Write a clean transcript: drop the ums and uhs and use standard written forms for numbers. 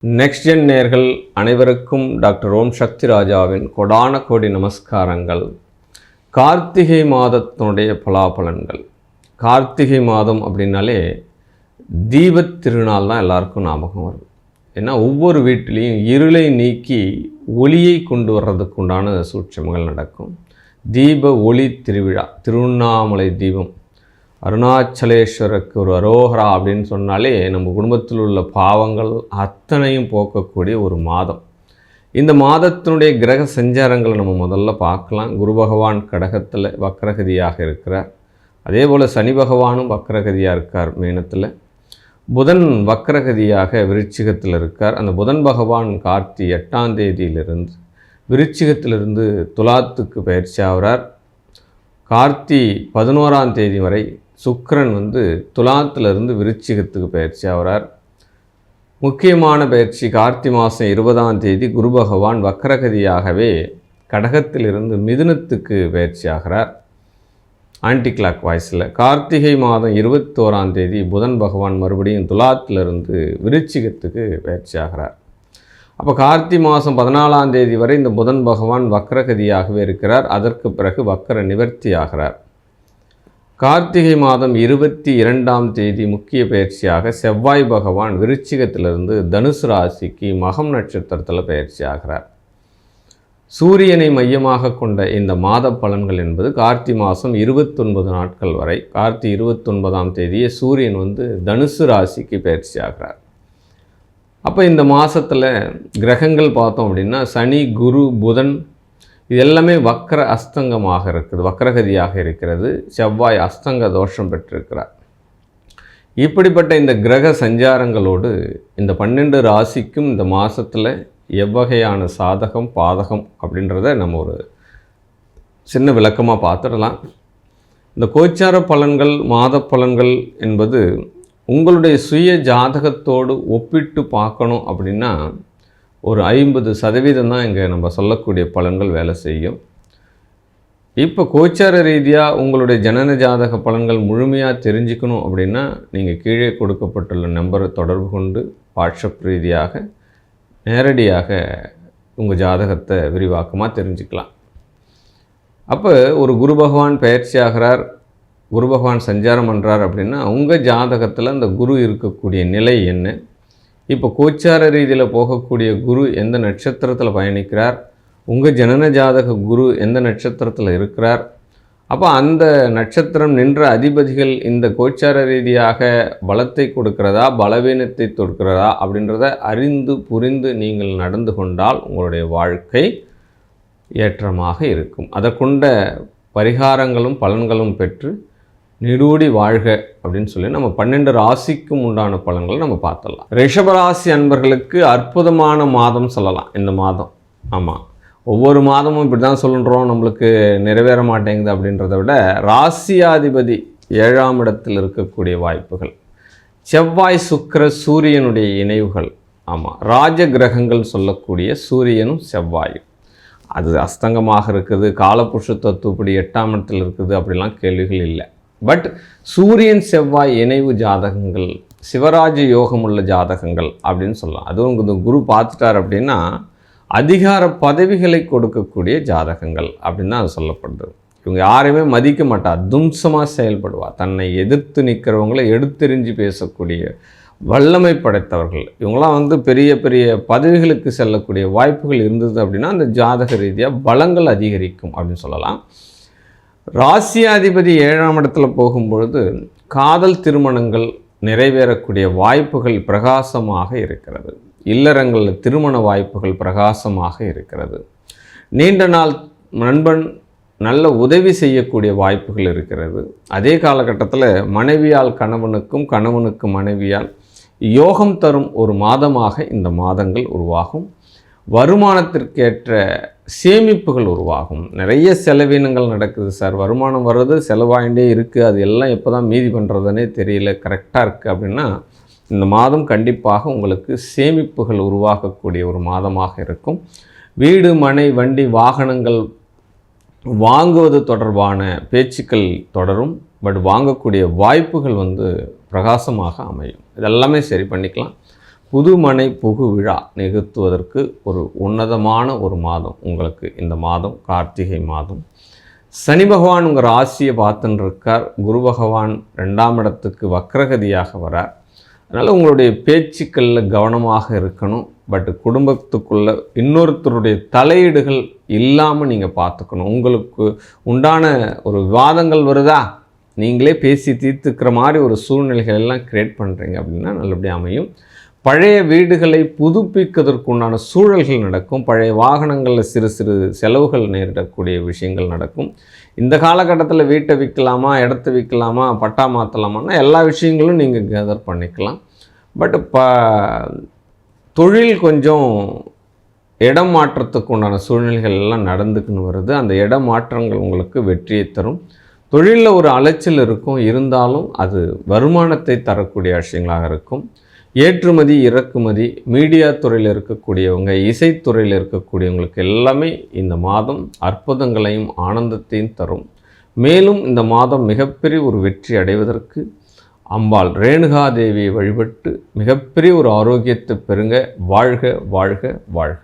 Next gen நேயர்கள் அனைவருக்கும் doctor ஓம் சக்தி ராஜாவின் கொடான கோடி நமஸ்காரங்கள். கார்த்திகை மாதத்தினுடைய பலாபலன்கள். கார்த்திகை மாதம் அப்படின்னாலே தீபத் திருநாள் தான் எல்லாருக்கும் ஞாபகம் வருது. ஏன்னா ஒவ்வொரு வீட்டிலையும் இருளை நீக்கி ஒளியை கொண்டு வர்றதுக்கு உண்டான சூட்சமங்கள் நடக்கும். தீப ஒளி திருவிழா, திருவண்ணாமலை தீபம், அருணாச்சலேஸ்வருக்கு ஒரு அரோகரா அப்படின்னு சொன்னாலே நம்ம குடும்பத்தில் உள்ள பாவங்கள் அத்தனையும் போக்கக்கூடிய ஒரு மாதம். இந்த மாதத்தினுடைய கிரக சஞ்சாரங்களை நம்ம முதல்ல பார்க்கலாம். குரு பகவான் கடகத்தில் வக்ரகதியாக இருக்கிறார். அதே போல் சனி பகவானும் வக்ரகதியாக இருக்கார் மீனத்தில். புதன் வக்ரகதியாக விருச்சிகத்தில் இருக்கார். அந்த புதன் பகவான் கார்த்தி 8ஆம் தேதியிலிருந்து விருச்சிகத்திலிருந்து துலாத்துக்கு பயிற்சி ஆகிறார். கார்த்தி 11ஆம் தேதி வரை சுக்கிரன் துலாத்திலிருந்து விருச்சிகத்துக்கு பயிற்சி ஆகிறார். முக்கியமான பயிற்சி கார்த்தி மாதம் 20ஆம் தேதி குரு பகவான் வக்ரகதியாகவே கடகத்திலிருந்து மிதுனத்துக்கு பயிற்சி ஆகிறார் ஆன்டி கிளாக் வாய்ஸில். கார்த்திகை மாதம் 21ஆம் தேதி புதன் பகவான் மறுபடியும் துலாத்திலிருந்து விருச்சிகத்துக்கு பயிற்சி ஆகிறார். அப்போ கார்த்தி மாதம் 14ஆம் தேதி வரை இந்த புதன் பகவான் வக்ரகதியாகவே இருக்கிறார். அதற்கு பிறகு வக்ர நிவர்த்தி ஆகிறார். கார்த்திகை மாதம் 22ஆம் தேதி முக்கிய பயிற்சியாக செவ்வாய் பகவான் விருச்சிகத்திலிருந்து தனுசு ராசிக்கு மகம் நட்சத்திரத்தில் பயிற்சி ஆகிறார். சூரியனை மையமாக கொண்ட இந்த மாத பலன்கள் என்பது கார்த்தி மாதம் 29 நாட்கள் வரை. கார்த்தி 29ஆம் தேதியே சூரியன் தனுசு ராசிக்கு பயிற்சி ஆகிறார். அப்போ இந்த மாதத்தில் கிரகங்கள் பார்த்தோம் அப்படின்னா சனி, குரு, புதன் இது எல்லாமே வக்ர அஸ்தங்கமாக இருக்குது, வக்ரகதியாக இருக்கிறது. செவ்வாய் அஸ்தங்க தோஷம் பெற்றிருக்கிறார். இப்படிப்பட்ட இந்த கிரக சஞ்சாரங்களோடு இந்த 12 ராசிக்கும் இந்த மாதத்தில் எவ்வகையான சாதகம் பாதகம் அப்படின்றத நம்ம ஒரு சின்ன விளக்கமாக பார்த்துடலாம். இந்த கோச்சார பலன்கள், மாத பலன்கள் என்பது உங்களுடைய சுய ஜாதகத்தோடு ஒப்பிட்டு பார்க்கணும் அப்படின்னா ஒரு 50% தான் இங்கே நம்ம சொல்லக்கூடிய பலன்கள் வேலை செய்யும். இப்போ கோச்சார ரீதியாக உங்களுடைய ஜனன ஜாதக பலன்கள் முழுமையாக தெரிஞ்சுக்கணும் அப்படின்னா நீங்கள் கீழே கொடுக்கப்பட்டுள்ள நம்பரை தொடர்பு கொண்டு வாட்ஸ்அப் ரீதியாக நேரடியாக உங்கள் ஜாதகத்தை விரிவாக்கமாக தெரிஞ்சுக்கலாம். அப்போ ஒரு குரு பகவான் பயிற்சி ஆகிறார், குரு பகவான் சஞ்சாரம் பண்ணுறார் அப்படின்னா உங்கள் ஜாதகத்தில் அந்த குரு இருக்கக்கூடிய நிலை என்ன, இப்போ கோச்சார ரீதியில் போகக்கூடிய குரு எந்த நட்சத்திரத்தில் பயணிக்கிறார், உங்கள் ஜனன ஜாதக குரு எந்த நட்சத்திரத்தில் இருக்கிறார், அப்போ அந்த நட்சத்திரம் நின்ற அதிபதிகள் இந்த கோச்சார ரீதியாக பலத்தை கொடுக்கிறதா பலவீனத்தை கொடுக்கிறதா அப்படின்றத அறிந்து புரிந்து நீங்கள் நடந்து கொண்டால் உங்களுடைய வாழ்க்கை ஏற்றமாக இருக்கும். அதற்குண்ட பரிகாரங்களும் பலன்களும் பெற்று நீடூடி வாழ்க அப்படின்னு சொல்லி நம்ம 12 ராசிக்கும் உண்டான பலன்களை நம்ம பார்த்துடலாம். ரிஷபராசி அன்பர்களுக்கு அற்புதமான மாதம் சொல்லலாம் இந்த மாதம். ஆமாம், ஒவ்வொரு மாதமும் இப்படி தான் சொல்லுறோம், நம்மளுக்கு நிறைவேற மாட்டேங்குது அப்படின்றத விட ராசியாதிபதி 7ஆம் இடத்தில் இருக்கக்கூடிய வாய்ப்புகள், செவ்வாய் சுக்கிர சூரியனுடைய இணைவுகள், ஆமாம் ராஜ கிரகங்கள் சொல்லக்கூடிய சூரியனும் செவ்வாயும் அது அஸ்தங்கமாக இருக்குது, காலபுருஷ தத்துவப்படி 8ஆம் இடத்தில் இருக்குது அப்படிலாம் கேள்விகள் இல்லை. பட் சூரியன் செவ்வாய் இணைவு ஜாதகங்கள், சிவராஜ யோகம் உள்ள ஜாதகங்கள் அப்படின்னு சொல்லலாம். அதுவும் இந்த குரு பார்த்துட்டார் அப்படின்னா அதிகார பதவிகளை கொடுக்கக்கூடிய ஜாதகங்கள் அப்படின்னு தான் அது சொல்லப்படுது. இவங்க யாரையுமே மதிக்க மாட்டார், தும்சமாக செயல்படுவார், தன்னை எதிர்த்து நிற்கிறவங்களை எடுத்தெறிஞ்சு பேசக்கூடிய வல்லமை படைத்தவர்கள். இவங்களாம் பெரிய பெரிய பதவிகளுக்கு செல்லக்கூடிய வாய்ப்புகள் இருந்தது அப்படின்னா அந்த ஜாதக ரீதியாக பலங்கள் அதிகரிக்கும் அப்படின்னு சொல்லலாம். ராசியாதிபதி 7ஆம் இடத்துல போகும்பொழுது காதல் திருமணங்கள் நிறைவேறக்கூடிய வாய்ப்புகள் பிரகாசமாக இருக்கிறது. இல்லறங்களில் திருமண வாய்ப்புகள் பிரகாசமாக இருக்கிறது. நீண்ட நாள் நண்பன் நல்ல உதவி செய்யக்கூடிய வாய்ப்புகள் இருக்கிறது. அதே காலகட்டத்தில் மனைவியால் கணவனுக்கும் கணவனுக்கு மனைவியால் யோகம் தரும் ஒரு மாதமாக இந்த மாதங்கள் உருவாகும். வருமானத்திற்கேற்ற சேமிப்புகள் உருவாகும். நிறைய செலவினங்கள் நடக்குது சார், வருமானம் வர்றது செலவாயிண்டே இருக்குது, அது எல்லாம் எப்போ தான் மீதி பண்ணுறதுனே தெரியல, கரெக்டாக இருக்குது அப்படின்னா இந்த மாதம் கண்டிப்பாக உங்களுக்கு சேமிப்புகள் உருவாக்கக்கூடிய ஒரு மாதமாக இருக்கும். வீடு, மனை, வண்டி, வாகனங்கள் வாங்குவது தொடர்பான பேச்சுக்கள் தொடரும். பட் வாங்கக்கூடிய வாய்ப்புகள் பிரகாசமாக அமையும். இதெல்லாமே சரி பண்ணிக்கலாம். புதுமனை புகு விழா நிகழ்த்துவதற்கு ஒரு உன்னதமான ஒரு மாதம் உங்களுக்கு இந்த மாதம், கார்த்திகை மாதம். சனி பகவான் உங்கள் ராசியை பார்த்துன்னு இருக்கார். குரு பகவான் 2ஆம் இடத்துக்கு வக்ரகதியாக வரார். அதனால் உங்களுடைய பேச்சுக்களில் கவனமாக இருக்கணும். பட் குடும்பத்துக்குள்ள இன்னொருத்தருடைய தலையீடுகள் இல்லாமல் நீங்கள் பார்த்துக்கணும். உங்களுக்கு உண்டான ஒரு விவாதங்கள் வருதா, நீங்களே பேசி தீர்த்துக்கிற மாதிரி ஒரு சூழ்நிலைகள் எல்லாம் கிரியேட் பண்ணுறீங்க அப்படின்னா நல்லபடியாக அமையும். பழைய வீடுகளை புதுப்பிப்பதற்குண்டான சூழல்கள் நடக்கும். பழைய வாகனங்களில் சிறு சிறு செலவுகள் நேரிடக்கூடிய விஷயங்கள் நடக்கும். இந்த காலகட்டத்தில் வீட்டை விற்கலாமா, இடத்த விற்கலாமா, பட்டா மாற்றலாமான்னா எல்லா விஷயங்களும் நீங்கள் கேதர் பண்ணிக்கலாம். பட் தொழில் கொஞ்சம் இடம் மாற்றத்துக்கு உண்டான சூழ்நிலைகள் எல்லாம் நடந்துக்குன்னு வருது. அந்த இடம் மாற்றங்கள் உங்களுக்கு வெற்றியை தரும். தொழிலில் ஒரு அலைச்சல் இருக்கும், இருந்தாலும் அது வருமானத்தை தரக்கூடிய விஷயங்களாக இருக்கும். ஏற்றுமதி இறக்குமதி, மீடியா துறையில் இருக்கக்கூடியவங்க, இசைத்துறையில் இருக்கக்கூடியவங்களுக்கு எல்லாமே இந்த மாதம் அற்புதங்களையும் ஆனந்தத்தையும் தரும். மேலும் இந்த மாதம் மிகப்பெரிய ஒரு வெற்றி அடைவதற்கு அம்பாள் ரேணுகாதேவியை வழிபட்டு மிகப்பெரிய ஒரு ஆரோக்கியத்தை பெறுங்க. வாழ்க வாழ்க வாழ்க.